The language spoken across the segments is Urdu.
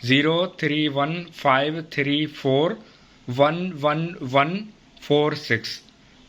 031-534-11146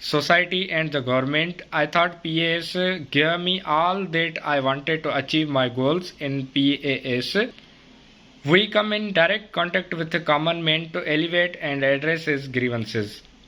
society and the government, I thought PAS gave me all that I wanted to achieve my goals in PAS. We come in direct contact with the common man to elevate and address his grievances.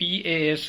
PAS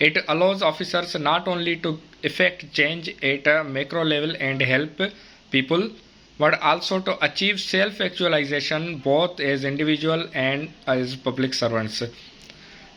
It allows officers not only to effect change at a macro level and help people, but also to achieve self-actualization both as individual and as public servants.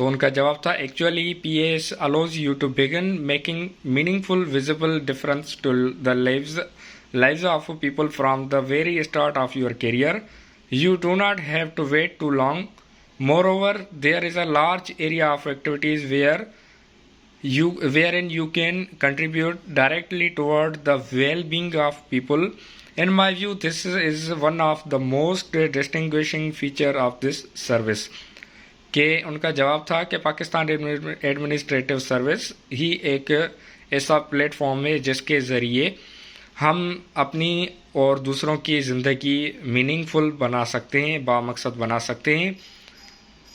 تو ان کا جواب تھا actually P A S allows you to begin making meaningful visible difference to the lives of people from the very start of your career. You do not have to wait too long. Moreover, there is a large area of activities wherein you can contribute directly toward the well-being of people. In my view, this is one of the most distinguishing feature of this service. کہ ان کا جواب تھا کہ پاکستان ایڈمنسٹریٹو سروس ہی ایک ایسا پلیٹ فارم ہے جس کے ذریعے ہم اپنی اور دوسروں کی زندگی میننگ فل بنا سکتے ہیں، بامقصد بنا سکتے ہیں.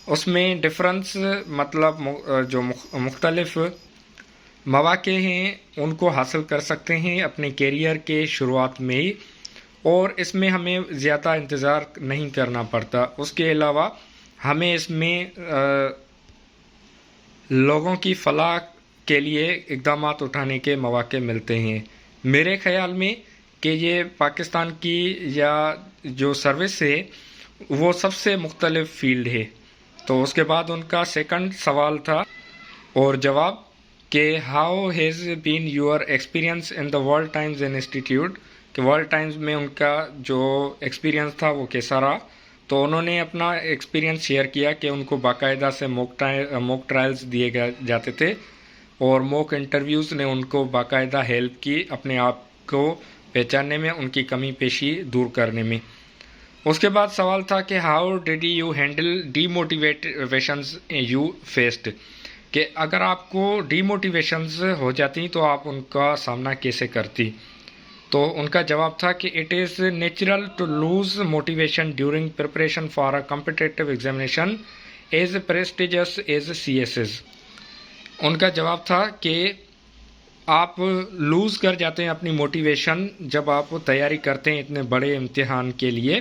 اس میں ڈفرنس مطلب جو مختلف مواقع ہیں ان کو حاصل کر سکتے ہیں اپنے کیریئر کے شروعات میں ہی، اور اس میں ہمیں زیادہ انتظار نہیں کرنا پڑتا. اس کے علاوہ ہمیں اس میں لوگوں کی فلاح کے لیے اقدامات اٹھانے کے مواقع ملتے ہیں. میرے خیال میں کہ یہ پاکستان کی یا جو سروس ہے وہ سب سے مختلف فیلڈ ہے. تو اس کے بعد ان کا سیکنڈ سوال تھا اور جواب کہ how has been your experience in the World Times Institute, کہ ورلڈ ٹائمز میں ان کا جو ایکسپیرئنس تھا وہ کیسا رہا. تو انہوں نے اپنا ایکسپیرینس شیئر کیا کہ ان کو باقاعدہ سے موک ٹرائلز دیے جاتے تھے اور موک انٹرویوز نے ان کو باقاعدہ ہیلپ کی اپنے آپ کو پہچاننے میں، ان کی کمی پیشی دور کرنے میں. اس کے بعد سوال تھا کہ how did you handle D motivations you faced, کہ اگر آپ کو ڈی موٹیویشنز ہو جاتی تو آپ ان کا سامنا کیسے کرتی. تو ان کا جواب تھا کہ it is natural to lose motivation during preparation for a competitive examination as prestigious as C S S. ان کا جواب تھا کہ آپ لوز کر جاتے ہیں اپنی موٹیویشن جب آپ تیاری کرتے ہیں اتنے بڑے امتحان کے لیے.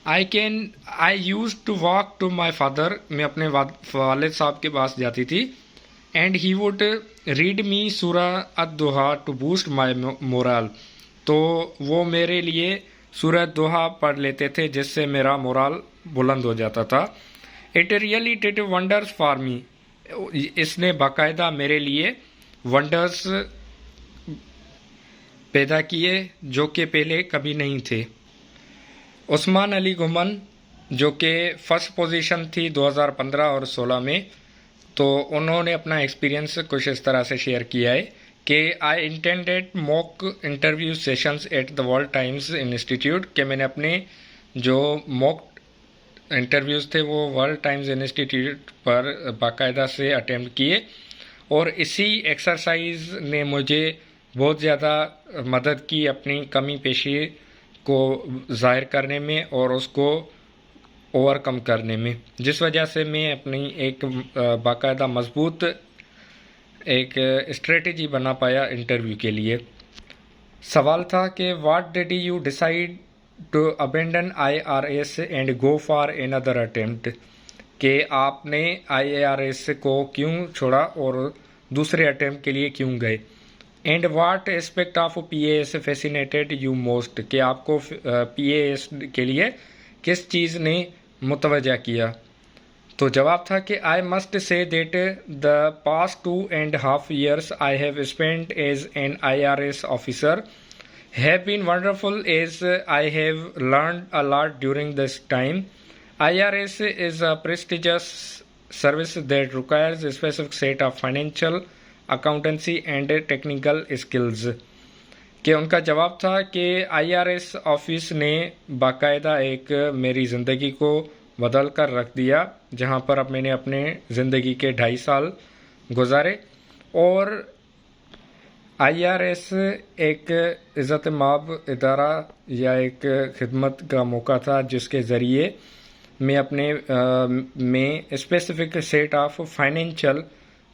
I used to walk to my father, میں اپنے والد صاحب کے پاس جاتی تھی، and he would read me Surah Al-Duha to boost my morale. تو وہ میرے لیے سورہ دوحہ پڑھ لیتے تھے جس سے میرا مورال بلند ہو جاتا تھا. It really did wonders for me, اس نے باقاعدہ میرے لیے ونڈرز پیدا کیے جو کہ پہلے کبھی نہیں تھے. عثمان علی گھمن جو کہ فرسٹ پوزیشن تھی 2015 اور 16 میں، تو انہوں نے اپنا ایکسپیرینس کچھ اس طرح سے شیئر کیا ہے کہ I intended mock interview sessions at the World Times Institute, کہ میں نے اپنے جو موک انٹرویوز تھے وہ ورلڈ ٹائمز انسٹیٹیوٹ پر باقاعدہ سے اٹیمپٹ کیے، اور اسی ایکسرسائز نے مجھے بہت زیادہ مدد کی اپنی کمی پیشی کو ظاہر کرنے میں اور اس کو اوور کم کرنے میں، جس وجہ سے میں اپنی ایک باقاعدہ مضبوط ایک اسٹریٹجی بنا پایا انٹرویو کے لیے. سوال تھا کہ what did you decide to abandon I R S and go for another attempt, کہ آپ نے آئی آر ایس کو کیوں چھوڑا اور دوسرے اٹیمپٹ کے لیے کیوں گئے. And what aspect of P A S fascinated you most, کہ آپ کو پی اے ایس کے لیے کس چیز نے متوجہ کیا. تو جواب تھا کہ I must say that the past 2.5 years I have spent as an I R S officer have been wonderful as I have learned a lot during this time. I R S is a prestigious service that requires a specific set of financial accountancy and technical skills. کہ ان کا جواب تھا کہ آئی آر ایس آفس نے باقاعدہ ایک میری زندگی کو بدل کر رکھ دیا، جہاں پر اب میں نے اپنے زندگی کے 2.5 سال گزارے. اور آئی آر ایس ایک عزت مآب ادارہ یا ایک خدمت کا موقع تھا جس کے ذریعے میں اپنے میں اسپیسیفک سیٹ آف فائنینشیل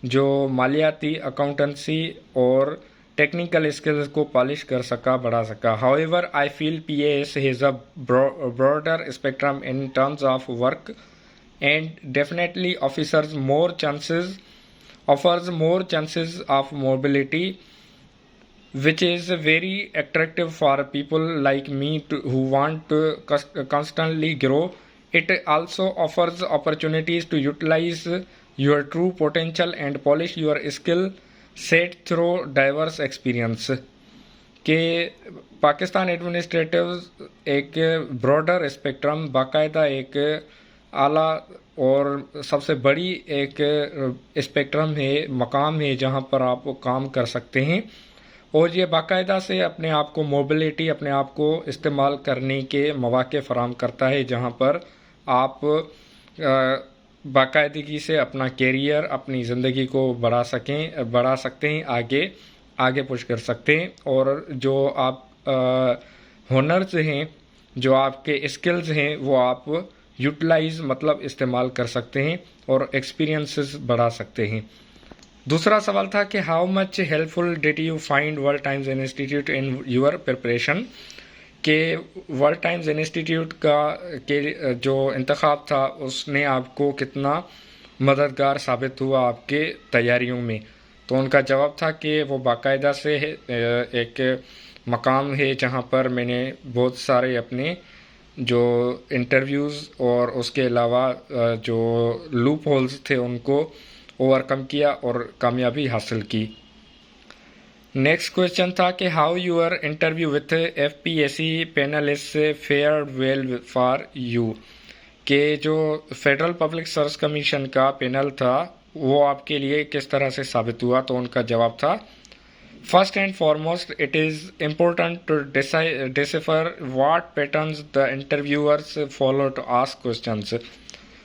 جو مالیاتی اکاؤنٹنسی اور ٹیکنیکل اسکلز کو پالش کر سکا، بڑھا سکا. However, I feel PAS has a broader spectrum in terms of work and definitely offers more chances of mobility, which is very attractive for people like me who want to constantly grow. It also offers opportunities to utilize your true potential and polish your skill set through diverse experience. کہ پاکستان ایڈمنسٹریٹو ایک براڈر اسپیکٹرم باقاعدہ ایک اعلیٰ اور سب سے بڑی ایک اسپیکٹرم ہے، مقام ہے جہاں پر آپ کام کر سکتے ہیں، اور یہ باقاعدہ سے اپنے آپ کو موبلٹی، اپنے آپ کو استعمال کرنے کے مواقع فراہم کرتا ہے، جہاں پر آپ باقاعدگی سے اپنا کیریئر، اپنی زندگی کو بڑھا سکتے ہیں، آگے پش کر سکتے ہیں، اور جو آپ ہنرز ہیں، جو آپ کے اسکلز ہیں، وہ آپ یوٹیلائز مطلب استعمال کر سکتے ہیں اور ایکسپیرینسز بڑھا سکتے ہیں۔ دوسرا سوال تھا کہ how much help full did you find world Times institute in your preparation, کہ ورلڈ ٹائمز انسٹیٹیوٹ کا کہ جو انتخاب تھا اس نے آپ کو کتنا مددگار ثابت ہوا آپ کے تیاریوں میں؟ تو ان کا جواب تھا کہ وہ باقاعدہ سے ایک مقام ہے جہاں پر میں نے بہت سارے اپنے جو انٹرویوز اور اس کے علاوہ جو لوپ ہولز تھے ان کو اوور کم کیا اور کامیابی حاصل کی۔ نیکسٹ کویشچن تھا کہ how your interview with FPSC panelist fare well for you, کہ جو فیڈرل پبلک سروس کمیشن کا پینل تھا وہ آپ کے لیے کس طرح سے ثابت ہوا؟ تو ان کا جواب تھا first and foremost it is important to decipher what patterns the interviewers follow to ask questions.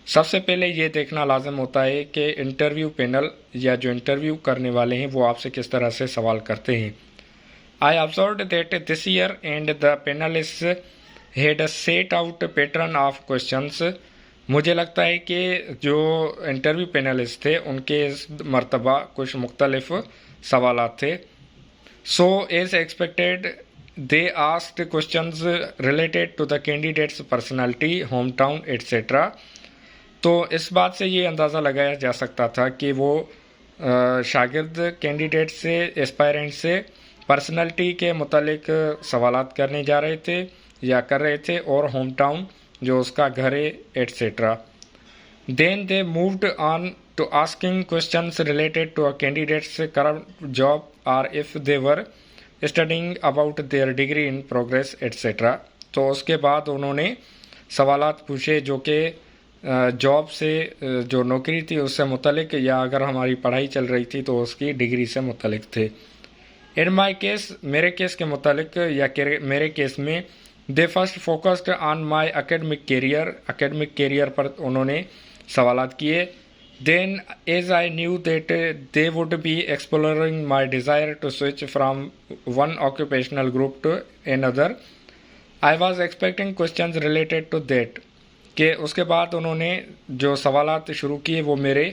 سب سے پہلے یہ دیکھنا لازم ہوتا ہے کہ انٹرویو پینل یا جو انٹرویو کرنے والے ہیں وہ آپ سے کس طرح سے سوال کرتے ہیں۔ I observed that this year and the panelists had a set out pattern of questions. مجھے لگتا ہے کہ جو انٹرویو پینلسٹ تھے ان کے اس مرتبہ کچھ مختلف سوالات تھے۔ So as expected they asked questions related to the candidate's personality, hometown, etc. تو اس بات سے یہ اندازہ لگایا جا سکتا تھا کہ وہ شاگرد کینڈیڈیٹ سے، اسپائرنٹ سے پرسنالٹی کے متعلق سوالات کرنے جا رہے تھے یا کر رہے تھے، اور ہوم ٹاؤن جو اس کا گھر ہے etcetera. Then they moved on to asking questions related to candidates current job اور if they were studying about their degree in progress etcetera. تو اس کے بعد انہوں نے سوالات پوچھے جو کہ جاب سے، جو نوکری تھی اس سے متعلق، یا اگر ہماری پڑھائی چل رہی تھی تو اس کی ڈگری سے متعلق تھے۔ ان مائی کیس، میرے کیس کے متعلق یا میرے کیس میں، they first focused on my academic career پر انہوں نے سوالات کیے۔ Then as I knew that they would be exploring my desire to switch from one occupational group to another, I was expecting questions related to that, کہ اس کے بعد انہوں نے جو سوالات شروع کیے وہ میرے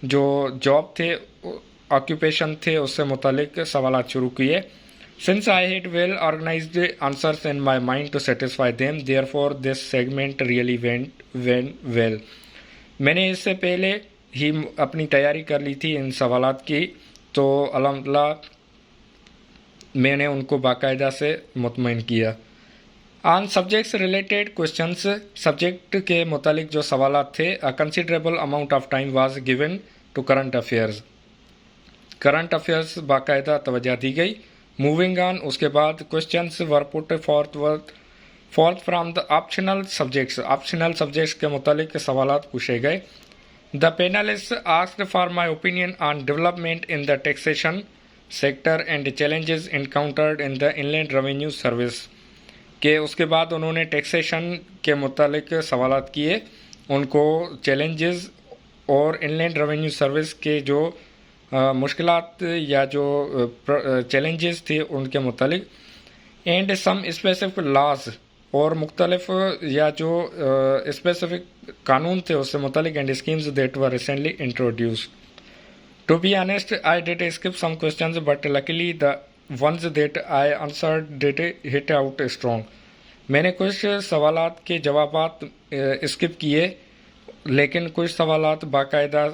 جو جاب تھے، آکوپیشن تھے، اس سے متعلق سوالات شروع کیے۔ Since I had well organised answers in my mind to satisfy them therefore this segment really went well, میں نے اس سے پہلے ہی اپنی تیاری کر لی تھی ان سوالات کی، تو الحمدللہ میں نے ان کو باقاعدہ سے مطمئن کیا۔ On subjects related questions, subject کے متعلق جو سوالات تھے، considerable amount of time was given to current affairs, current affairs باقاعدہ توجہ دی گئی۔ موونگ آن، اس کے بعد questions were put forth from the optional subjects کے متعلق سوالات پوچھے گئے۔ The panelist asked for my opinion on development in the taxation sector and challenges encountered in the inland revenue service, کہ اس کے بعد انہوں نے ٹیکسیشن کے متعلق سوالات کیے، ان کو چیلنجز اور ان لینڈ ریونیو سروس کے جو مشکلات یا جو چیلنجز تھے ان کے متعلق، اینڈ سم اسپیسیفک لاز، اور مختلف یا جو اسپیسیفک قانون تھے اس سے متعلق، and schemes that were recently introduced. To be honest I did skip some questions but luckily the ones that I answered did hit out strong, میں نے کچھ سوالات کے جوابات اسکپ کیے لیکن کچھ سوالات باقاعدہ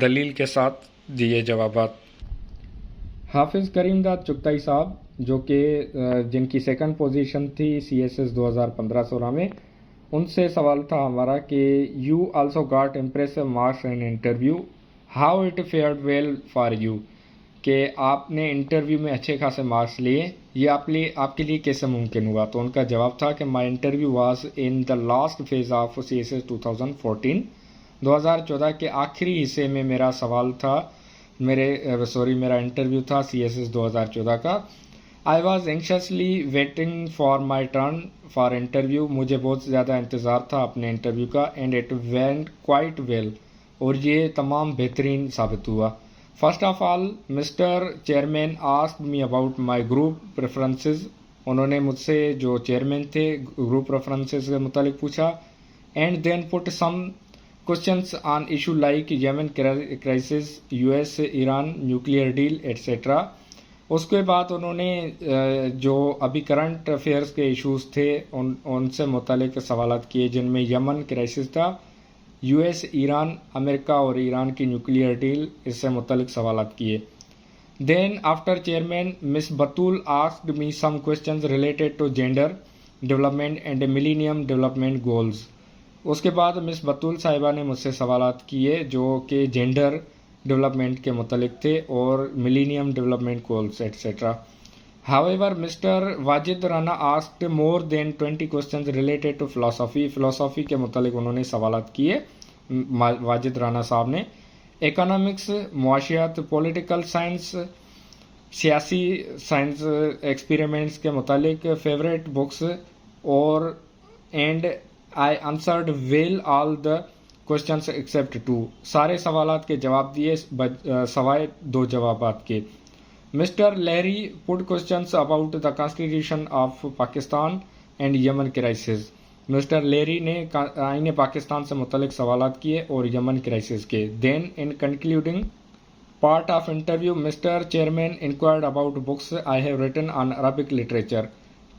دلیل کے ساتھ دیے جوابات۔ حافظ کریم داد چغتائی صاحب جو کہ جن کی سیکنڈ پوزیشن تھی CSS 2015-16 میں، ان سے سوال تھا ہمارا کہ you also got impressive marks in interview, how it fared well for you, کہ آپ نے انٹرویو میں اچھے خاصے مارکس لیے، یہ آپ کے لیے کیسے ممکن ہوا؟ تو ان کا جواب تھا کہ my interview was in the last phase of CSS 2014، 2014 کے آخری حصے میں میرا سوال تھا، میرا انٹرویو تھا CSS 2014 کا۔ I was anxiously waiting for my turn for interview, مجھے بہت زیادہ انتظار تھا اپنے انٹرویو کا، and it went quite well, اور یہ تمام بہترین ثابت ہوا۔ First of all mister chairman asked me about my group preferences, انہوں نے مجھ سے جو چیئرمین تھے گروپ پریفرنسز کے متعلق پوچھا، and then put some questions on issue like Yemen crisis, US Iran nuclear deal etcetera. اس کے بعد انہوں نے جو ابھی کرنٹ افیئرس کے ایشوز تھے ان سے متعلق سوالات کیے، جن میں یمن کرائسس تھا، US ایران، امریکہ اور ایران کی نیوکلیئر ڈیل، اس سے متعلق سوالات کیے۔ Then after chairman miss Batool asked me some questions related to gender development and millennium development goals. اس کے بعد مس بطول صاحبہ نے مجھ سے سوالات کیے جو کہ جینڈر ڈیولپمنٹ کے متعلق تھے اور millennium development goals etcetera. However, Mr. Wajid Rana asked more than 20 questions related to philosophy. فلسفی کے متعلق انہوں نے سوالات کیے واجد رانا صاحب نے۔ اکنامکس، معاشیات، پولیٹیکل سائنس، سیاسی سائنس، ایکسپیریمنٹس کے متعلق، فیوریٹ بکس، اور and I answered well all the questions except 2، سارے سوالات کے جواب دیے سوائے 2 جوابات کے۔ Mister Larry put questions about the constitution of Pakistan and Yemen crisis, mister Larry نے آئین پاکستان سے متعلق سوالات کیے اور یمن کرائسس کے۔ Then in concluding part of interview mister chairman enquired about books I have written on Arabic literature,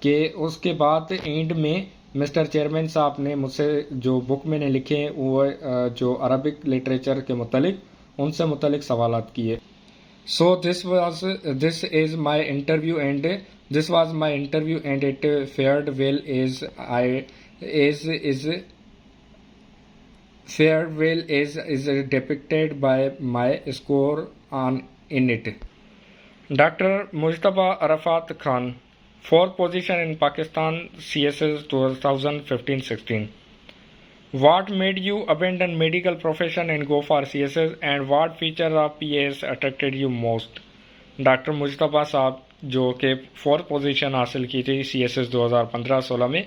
کہ اس کے بعد اینڈ میں مسٹر چیئرمین صاحب نے مجھ سے جو بک میں نے لکھے وہ جو عربک لٹریچر کے متعلق ان سے متعلق سوالات کیے۔ So this is my interview and it fared well is depicted by my score in it. Dr. Mujtaba Arafat Khan, 4th position in Pakistan CSS 2015-16. What made you abandon medical profession and go for CSS, and what features of PAS attracted you most? Doctor Mujtaba sahib جو کہ 4th پوزیشن حاصل کی تھی CSS 2015-16 میں،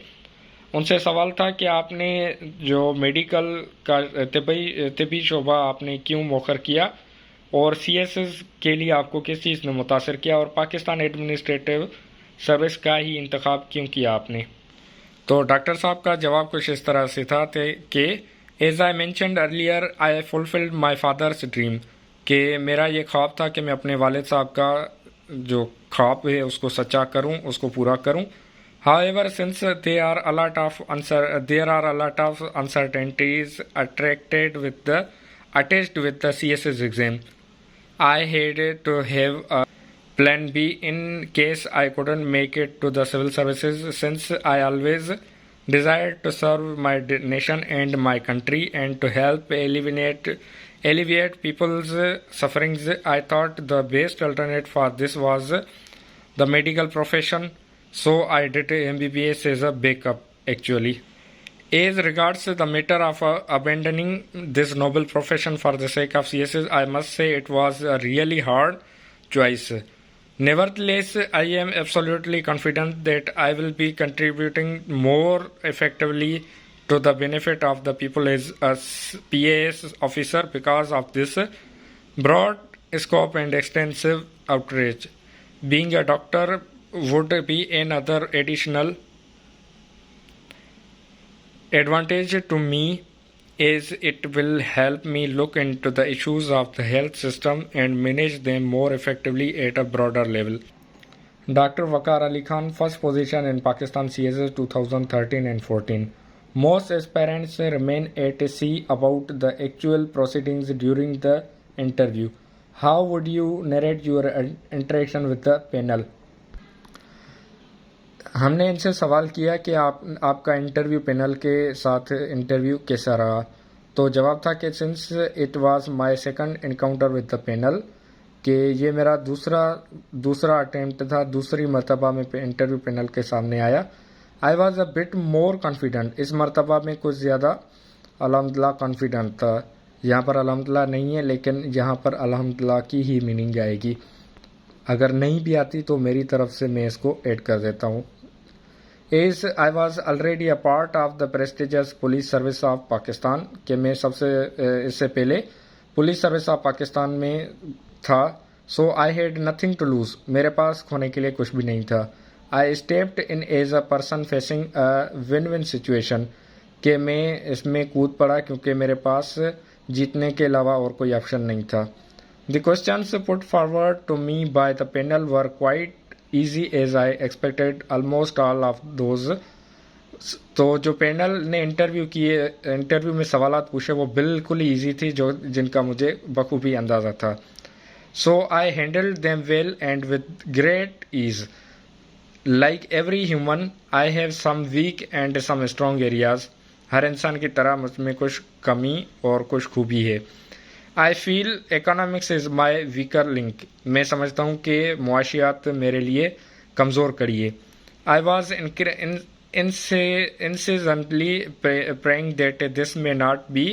ان سے سوال تھا کہ آپ نے جو میڈیکل کا طبی شعبہ آپ نے کیوں موخر کیا، اور CSS کے لیے آپ کو کس چیز نے متاثر کیا، اور پاکستان ایڈمنسٹریٹو سروس کا ہی انتخاب کیوں کیا آپ نے؟ تو ڈاکٹر صاحب کا جواب کچھ اس طرح سے تھا کہ as I mentioned earlier I fulfilled my father's dream, کہ میرا یہ خواب تھا کہ میں اپنے والد صاحب کا جو خواب ہے اس کو سچا کروں، اس کو پورا کروں۔ However, since there are a lot of uncertainties attached with the CSS exam, I had to have a plan B in case I couldn't make it to the civil services. Since I always desired to serve my nation and my country and to help alleviate people's sufferings, I thought the best alternative for this was the medical profession. So I did MBBS as a backup actually. As regards the matter of abandoning this noble profession for the sake of CSS, I must say it was a really hard choice. Nevertheless, I am absolutely confident that I will be contributing more effectively to the benefit of the people as a PAS officer because of this broad scope and extensive outreach. Being a doctor would be another additional advantage to me, as it will help me look into the issues of the health system and manage them more effectively at a broader level. Dr. Waqar Ali Khan, 1st position in Pakistan CSS 2013 and 14. Most aspirants remain at sea about the actual proceedings during the interview. How would you narrate your interaction with the panel? ہم نے ان سے سوال کیا کہ آپ کا انٹرویو پینل کے ساتھ انٹرویو کیسا رہا، تو جواب تھا کہ since it was my second encounter with the panel, کہ یہ میرا دوسرا اٹیمپٹ تھا، دوسری مرتبہ میں انٹرویو پینل کے سامنے آیا. I was a bit more confident, اس مرتبہ میں کچھ زیادہ الحمدللہ کانفیڈنٹ تھا. یہاں پر الحمدللہ نہیں ہے، لیکن یہاں پر الحمدللہ کی ہی میننگ آئے گی. اگر نہیں بھی آتی تو میری طرف سے میں اس کو ایڈ کر دیتا ہوں. As I was already a part of the prestigious police service of Pakistan، کہ میں اس سے پہلے پولیس سروس آف پاکستان میں تھا. So I had nothing to lose، میرے پاس کھونے کے لیے کچھ بھی نہیں تھا. I stepped in as a person facing a win-win situation، کہ میں اس میں کود پڑا کیونکہ میرے پاس جیتنے کے علاوہ اور کوئی آپشن نہیں تھا. The questions put forward to me by the panel were quite easy as I expected almost all of those. تو جو پینل نے انٹرویو میں سوالات پوچھے وہ بالکل ایزی تھی، جن کا مجھے بخوبی اندازہ تھا. So I handled them well and with great ease. Like every human, I have some weak and some strong areas. ہر انسان کی طرح مجھ میں کچھ کمی اور کچھ خوبی ہے. I feel economics is my weaker link. میں سمجھتا ہوں کہ معاشیات میرے لیے کمزور کڑی ہے. I was incessantly praying that this may not be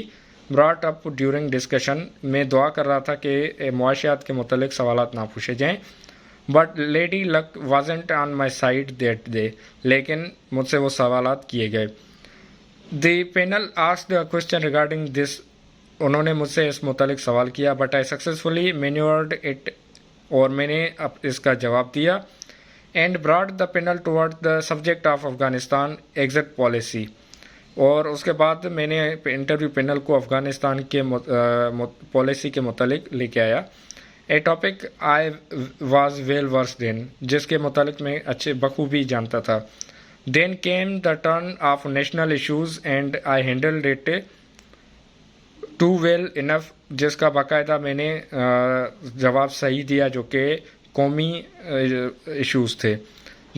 brought up during discussion. میں دعا کر رہا تھا کہ معاشیات کے متعلق سوالات نہ پوچھے جائیں. But Lady Luck wasn't on my side that day. لیکن مجھ سے وہ سوالات کیے گئے. The panel asked a question regarding this. انہوں نے مجھ سے اس متعلق سوال کیا، but I successfully manoeuvred it, اور میں نے اس کا جواب دیا. And brought the panel toward the subject of Afghanistan exit policy, اور اس کے بعد میں نے انٹرویو پینل کو افغانستان کے پالیسی کے متعلق لے کے آیا. A topic I was well versed in, جس کے متعلق میں بخوبی جانتا تھا. Then came the turn of national issues and I handled it too well enough, جس کا باقاعدہ میں نے جواب صحیح دیا، جو کہ قومی ایشوز تھے.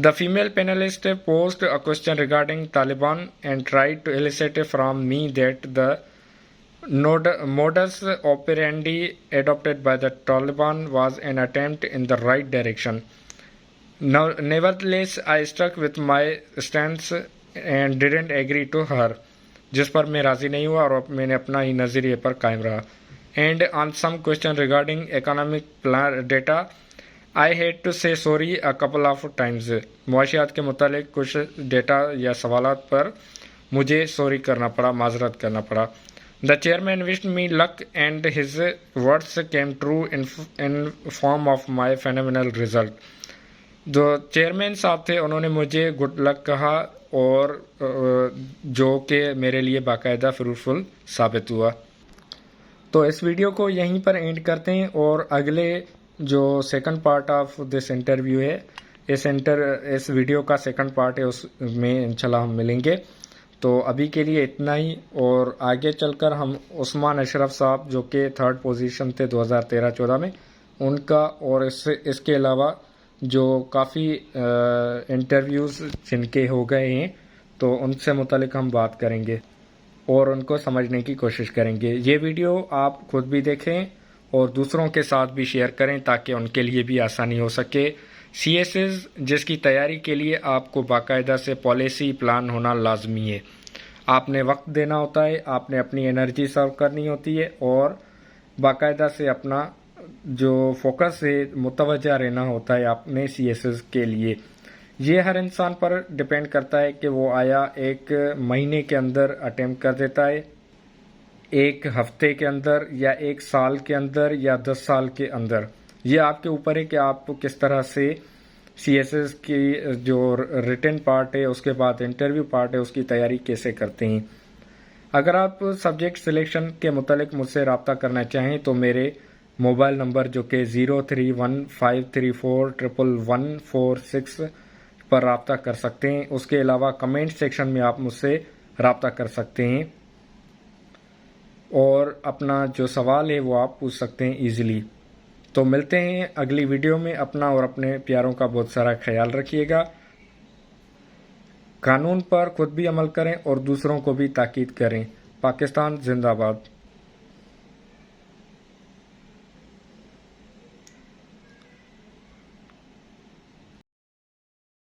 The female panelist posed a question regarding Taliban and tried to elicit from me that the modus operandi adopted by the Taliban was an attempt in the right direction. Nevertheless, I stuck with my stance and didn't agree to her. جس پر میں راضی نہیں ہوا اور میں نے اپنا ہی نظریے پر قائم رہا. And on some question regarding economic data I had to say sorry a couple of times. معاشیات کے متعلق کچھ ڈیٹا یا سوالات پر مجھے سوری کرنا پڑا، معذرت کرنا پڑا. The chairman wished me luck and his words came true in form of my phenomenal result. جو چیئرمین صاحب تھے انہوں نے مجھے گڈ لک کہا، اور جو کہ میرے لیے باقاعدہ فروٹفل ثابت ہوا. تو اس ویڈیو کو یہیں پر اینڈ کرتے ہیں، اور اگلے جو second part of this interview ہے، اس ویڈیو کا سیکنڈ پارٹ ہے، اس میں انشاءاللہ ہم ملیں گے. تو ابھی کے لیے اتنا ہی، اور آگے چل کر ہم عثمان اشرف صاحب جو کہ 3rd پوزیشن تھے 2013-14 میں، ان کا، اور اس کے علاوہ جو کافی انٹرویوز جن کے ہو گئے ہیں، تو ان سے متعلق ہم بات کریں گے اور ان کو سمجھنے کی کوشش کریں گے. یہ ویڈیو آپ خود بھی دیکھیں اور دوسروں کے ساتھ بھی شیئر کریں تاکہ ان کے لیے بھی آسانی ہو سکے. سی ایس ایز جس کی تیاری کے لیے آپ کو باقاعدہ سے پالیسی پلان ہونا لازمی ہے. آپ نے وقت دینا ہوتا ہے، آپ نے اپنی انرجی سرو کرنی ہوتی ہے، اور باقاعدہ سے اپنا جو فوکس ہے متوجہ رہنا ہوتا ہے اپنے سی ایس ایز کے لیے. یہ ہر انسان پر ڈپینڈ کرتا ہے کہ وہ آیا ایک مہینے کے اندر اٹیمپٹ کر دیتا ہے، ایک ہفتے کے اندر، یا ایک سال کے اندر، یا 10 سال کے اندر. یہ آپ کے اوپر ہے کہ آپ کس طرح سے سی ایس ایس کی جو ریٹن پارٹ ہے، اس کے بعد انٹرویو پارٹ ہے، اس کی تیاری کیسے کرتے ہیں. اگر آپ سبجیکٹ سلیکشن کے متعلق مجھ سے رابطہ کرنا چاہیں تو میرے موبائل نمبر جو کہ 0315341146 پر رابطہ کر سکتے ہیں. اس کے علاوہ کمنٹ سیکشن میں آپ مجھ سے رابطہ کر سکتے ہیں، اور اپنا جو سوال ہے وہ آپ پوچھ سکتے ہیں ایزیلی. تو ملتے ہیں اگلی ویڈیو میں. اپنا اور اپنے پیاروں کا بہت سارا خیال رکھیے گا. قانون پر خود بھی عمل کریں اور دوسروں کو بھی تاکید کریں۔ پاکستان زندہ باد۔